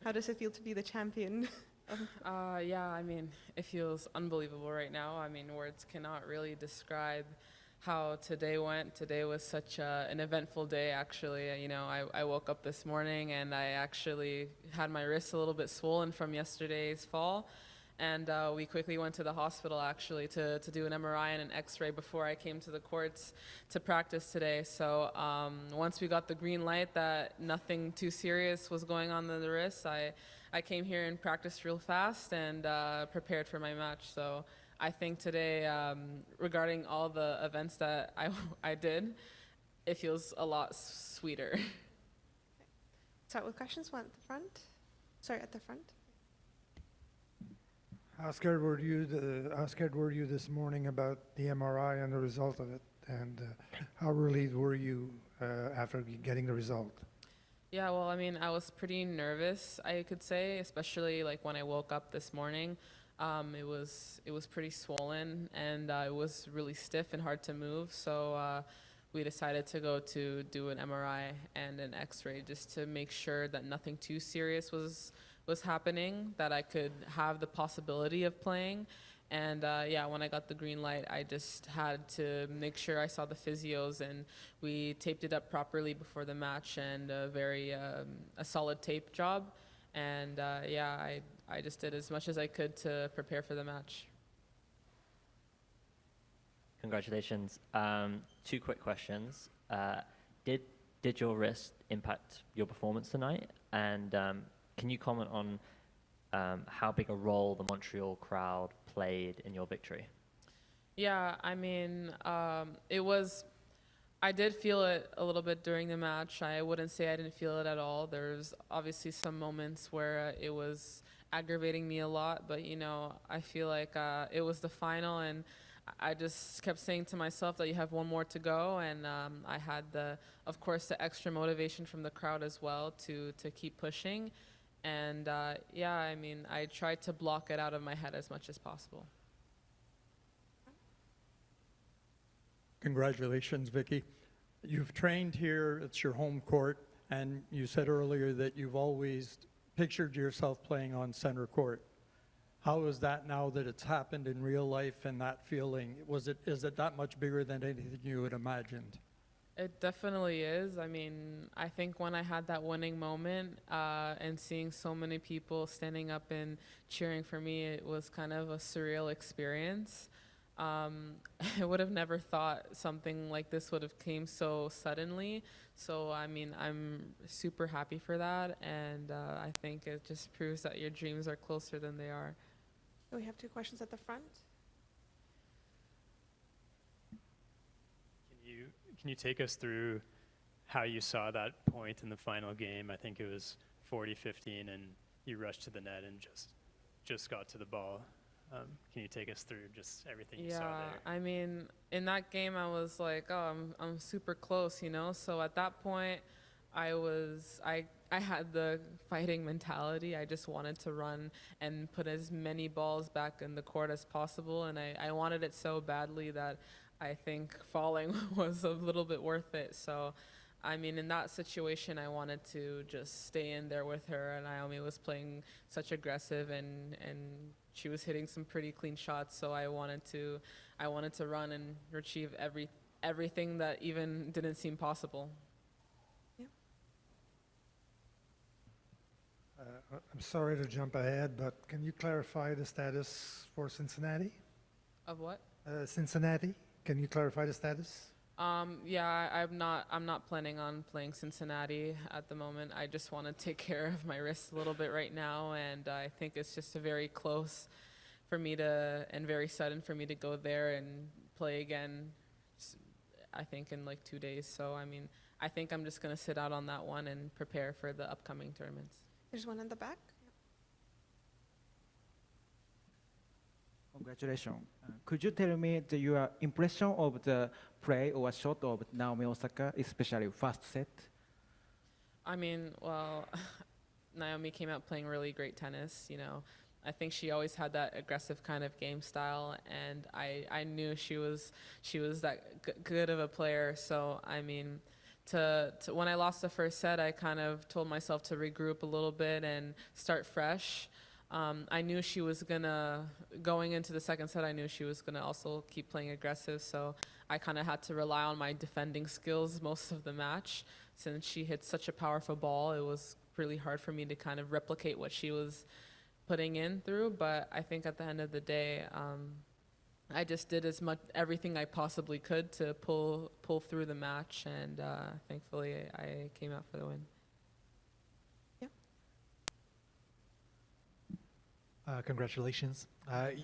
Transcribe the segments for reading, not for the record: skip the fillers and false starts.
How does it feel to be the champion? Yeah, I mean, it feels unbelievable right now. I mean, words cannot really describe how today went. Today was such an eventful day, actually. You know, I woke up this morning and I actually had my wrist a little bit swollen from yesterday's fall. And we quickly went to the hospital, actually, to do an MRI and an X-ray before I came to the courts to practice today. So once we got the green light that nothing too serious was going on in the wrist, I came here and practiced real fast and prepared for my match. So I think today, regarding all the events that I did, it feels a lot sweeter. Start with questions. One at the front. Sorry, at the front. How scared were you this morning about the MRI and the result of it? And how relieved were you after getting the result? Yeah, well, I mean, I was pretty nervous, I could say, especially like when I woke up this morning. It was pretty swollen and it was really stiff and hard to move. So we decided to go to do an MRI and an X-ray just to make sure that nothing too serious was happening, that I could have the possibility of playing. And yeah, when I got the green light, I just had to make sure I saw the physios, and we taped it up properly before the match, and a solid tape job. And yeah, I just did as much as I could to prepare for the match. Congratulations. Two quick questions. Did your wrist impact your performance tonight? And can you comment on how big a role the Montreal crowd played in your victory? Yeah, I mean, I did feel it a little bit during the match. I wouldn't say I didn't feel it at all. There's obviously some moments where it was aggravating me a lot, but you know, I feel like it was the final, and I just kept saying to myself that you have one more to go, and I had of course, the extra motivation from the crowd as well to keep pushing. And yeah, I mean, I tried to block it out of my head as much as possible. Congratulations, Vicky. You've trained here, it's your home court, and you said earlier that you've always pictured yourself playing on center court. How is that now that it's happened in real life, and that feeling? Is it that much bigger than anything you had imagined? It definitely is. I mean, I think when I had that winning moment and seeing so many people standing up and cheering for me, it was kind of a surreal experience. I would have never thought something like this would have came so suddenly. So, I mean, I'm super happy for that. And I think it just proves that your dreams are closer than they are. We have two questions at the front. Can you take us through how you saw that point in the final game? I think it was 40-15, and you rushed to the net and just got to the ball. Can you take us through just everything you saw there? Yeah, I mean, in that game, I was like, oh, I'm super close, you know? So at that point, I had the fighting mentality. I just wanted to run and put as many balls back in the court as possible, and I wanted it so badly that I think falling was a little bit worth it. So, I mean, in that situation, I wanted to just stay in there with her, and Naomi was playing such aggressive, and she was hitting some pretty clean shots. So I wanted to run and retrieve everything that even didn't seem possible. Yeah. I'm sorry to jump ahead, but can you clarify the status for Cincinnati? Of what? Cincinnati, can you clarify the status? Yeah, I'm not planning on playing Cincinnati at the moment. I just want to take care of my wrist a little bit right now, and I think it's just very close for me and very sudden for me to go there and play again, I think in like 2 days. So, I mean, I think I'm just going to sit out on that one and prepare for the upcoming tournaments. There's one in the back. Congratulations. Could you tell me your impression of the play or shot of Naomi Osaka, especially first set? I mean, well, Naomi came out playing really great tennis, you know. I think she always had that aggressive kind of game style, and I knew she was that good of a player. So, I mean, when I lost the first set, I kind of told myself to regroup a little bit and start fresh. I knew she was going into the second set, I knew she was gonna also keep playing aggressive, so I kind of had to rely on my defending skills most of the match. Since she hit such a powerful ball, it was really hard for me to kind of replicate what she was putting in through, but I think at the end of the day, I just did everything I possibly could to pull through the match, and thankfully I came out for the win. Congratulations.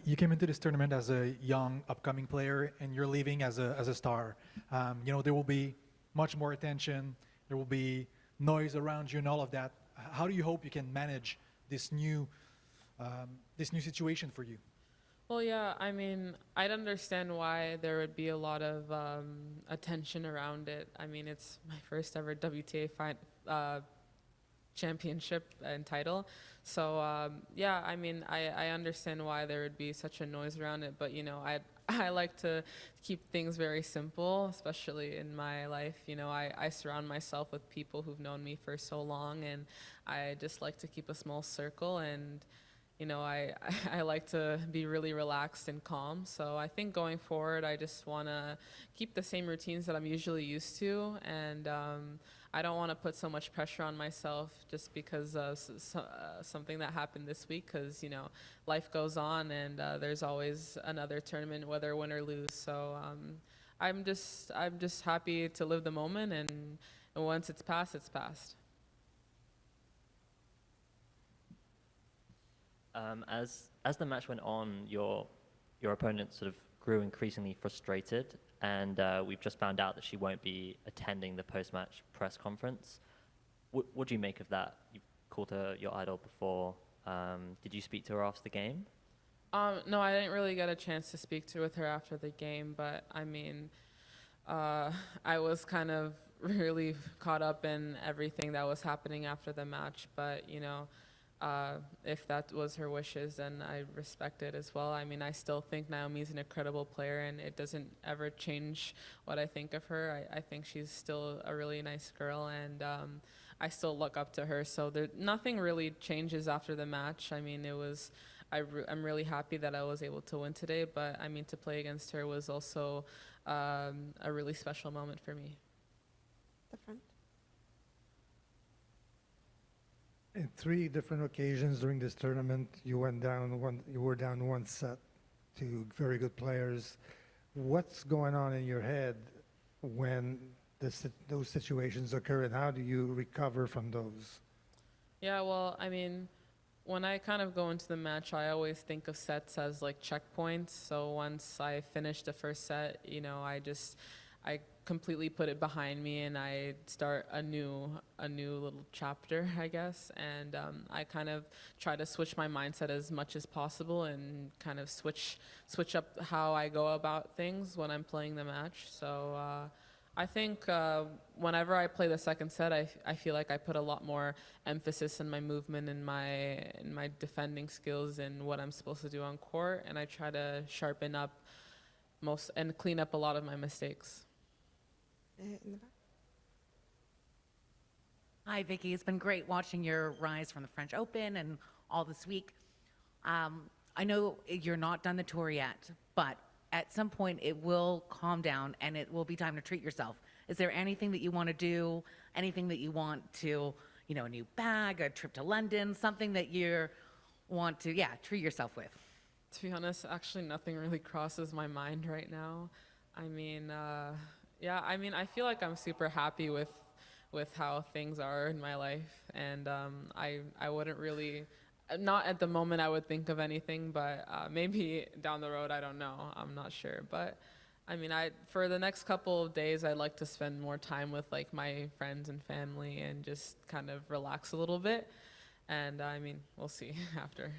You came into this tournament as a young, upcoming player, and you're leaving as a star. There will be much more attention, there will be noise around you and all of that. How do you hope you can manage this new situation for you? Well, yeah, I mean, I'd understand why there would be a lot of attention around it. I mean, it's my first ever WTA championship and title. So, yeah, I mean, I understand why there would be such a noise around it, but, I like to keep things very simple, especially in my life. I surround myself with people who've known me for so long, and I just like to keep a small circle, and I like to be really relaxed and calm. So I think going forward, I just want to keep the same routines that I'm usually used to. And I don't want to put so much pressure on myself just because of something that happened this week. Because, life goes on, and there's always another tournament, whether win or lose. So I'm just happy to live the moment. And once it's passed, it's passed. As the match went on, your opponent sort of grew increasingly frustrated, and we've just found out that she won't be attending the post-match press conference. What do you make of that? You've called her your idol before. Did you speak to her after the game? No, I didn't really get a chance to speak with her after the game, but I mean, I was kind of really caught up in everything that was happening after the match, but if that was her wishes, then I respect it as well. I mean, I still think Naomi's an incredible player, and it doesn't ever change what I think of her. I think she's still a really nice girl, and I still look up to her. So nothing really changes after the match. I mean, I'm really happy that I was able to win today, but I mean, to play against her was also a really special moment for me. The front. In 3 different occasions during this tournament, you were down one set to very good players. What's going on in your head when those situations occur, and how do you recover from those? Yeah, well, I mean, when I kind of go into the match, I always think of sets as like checkpoints. So once I finish the first set, I completely put it behind me, and I start a new little chapter, I guess. And I kind of try to switch my mindset as much as possible, and kind of switch up how I go about things when I'm playing the match. So I think whenever I play the second set, I feel like I put a lot more emphasis in my movement and my defending skills and what I'm supposed to do on court, and I try to sharpen up and clean up a lot of my mistakes. In the back. Hi, Vicky. It's been great watching your rise from the French Open and all this week. I know you're not done the tour yet, but at some point it will calm down and it will be time to treat yourself. Is there anything that you want to do, anything that you want to, a new bag, a trip to London, something that you want to, treat yourself with? To be honest, actually nothing really crosses my mind right now. I mean, I feel like I'm super happy with how things are in my life, and I wouldn't really, not at the moment I would think of anything, but maybe down the road, I don't know, I'm not sure. But I mean, for the next couple of days, I'd like to spend more time with like my friends and family and just kind of relax a little bit, and I mean, we'll see after.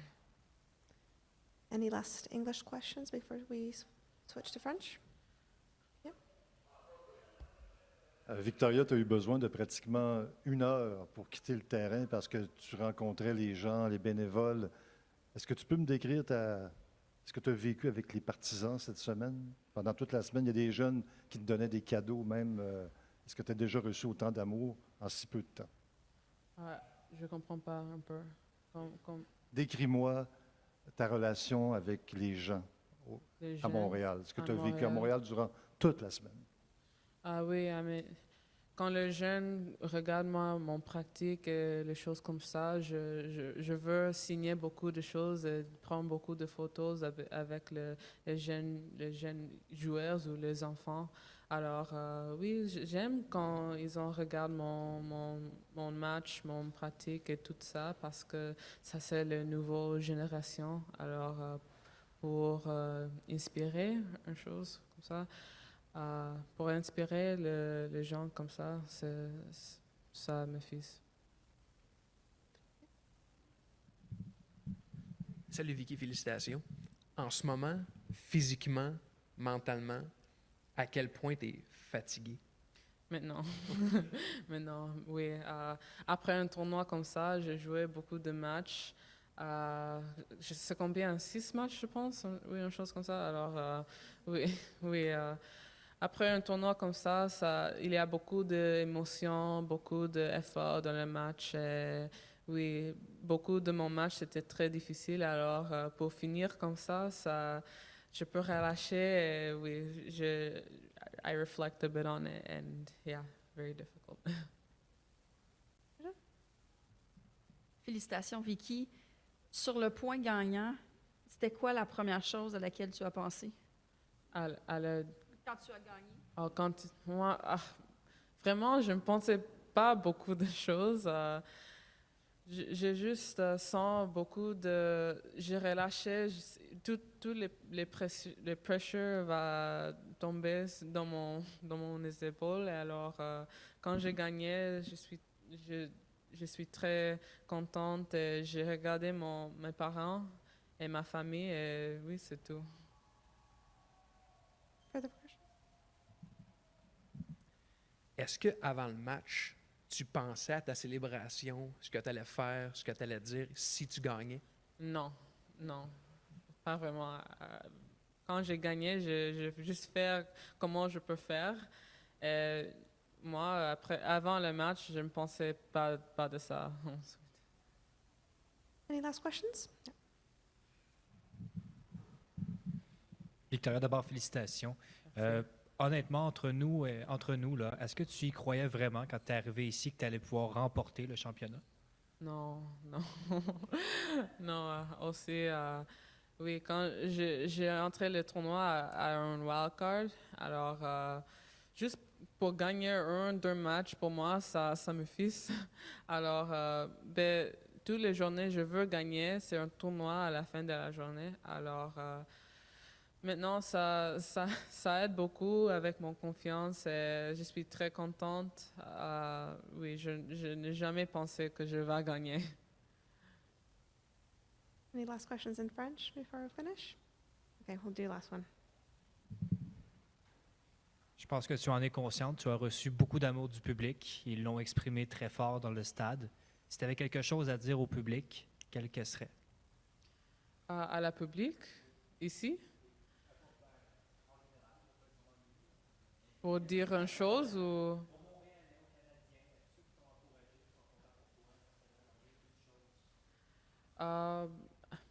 Any last English questions before we switch to French? Victoria, tu as eu besoin de pratiquement 1 heure pour quitter le terrain parce que tu rencontrais les gens, les bénévoles. Est-ce que tu peux me décrire ce que tu as vécu avec les partisans cette semaine? Pendant toute la semaine, il y a des jeunes qui te donnaient des cadeaux même. Est-ce que tu as déjà reçu autant d'amour en si peu de temps? Je comprends pas un peu. Décris-moi ta relation avec les gens Les à jeunes Montréal, ce que à tu as vécu à Montréal durant toute la semaine. Ah oui, mais quand les jeunes regardent mon pratique et les choses comme ça, je veux signer beaucoup de choses, et prendre beaucoup de photos avec les jeunes joueurs ou les enfants. Alors oui, j'aime quand ils regardent mon match, mon pratique et tout ça, parce que ça c'est la nouvelle génération. Alors pour inspirer une chose comme ça. Pour inspirer les gens comme ça, c'est ça mes fils. Salut Vicky, félicitations. En ce moment, physiquement, mentalement, à quel point tu es fatigué? Maintenant, maintenant, oui. Après un tournoi comme ça, j'ai joué beaucoup de matchs. Je sais combien, 6 matchs, je pense. Oui, une chose comme ça. Alors, oui, oui. Après un tournoi comme ça, il y a beaucoup d'émotions, beaucoup d'efforts dans le match. Et oui, beaucoup de mon match, c'était très difficile. Alors, pour finir comme ça, je peux relâcher. Et oui, I reflect a bit on it, and yeah, very difficult. Félicitations, Vicky. Sur le point gagnant, c'était quoi la première chose à laquelle tu as pensé? Quand tu as gagné? Vraiment, je ne pensais pas beaucoup de choses. J'ai juste sens beaucoup de... J'ai relâché, tout les pressure va tomber dans mon épaules. Et alors, quand j'ai gagné, je suis très contente. Et j'ai regardé mes parents et ma famille, et oui, c'est tout. Further questions? Est-ce qu'avant le match, tu pensais à ta célébration, ce que tu allais faire, ce que tu allais dire si tu gagnais? Non, pas vraiment. Quand j'ai gagné, je veux juste faire comment je peux faire. Et moi, avant le match, je ne pensais pas de ça. Any last questions? Yeah. Victoria, d'abord, félicitations. Honnêtement, entre nous, là, est-ce que tu y croyais vraiment quand tu es arrivé ici que tu allais pouvoir remporter le championnat? Non. Non, aussi, oui, quand j'ai entré le tournoi à un wild card, alors juste pour gagner 2 matchs, pour moi, ça me fixe. Alors, toutes les journées, je veux gagner. C'est un tournoi à la fin de la journée. Alors, maintenant, ça aide beaucoup avec mon confiance et je suis très contente. Oui, je n'ai jamais pensé que je vais gagner. Any last questions in French before we finish? Okay, we'll do last one. Je pense que tu en es consciente. Tu as reçu beaucoup d'amour du public. Ils l'ont exprimé très fort dans le stade. Si tu avais quelque chose à dire au public, quel que serait? À la public, ici? Pour dire une chose ou...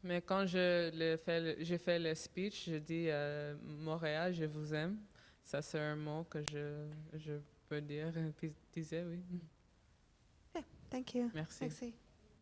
Mais quand j'ai fait le speech, je dis Montréal, je vous aime. Ça, c'est un mot que je peux dire. Disais, oui. Okay, thank you. Merci. Merci.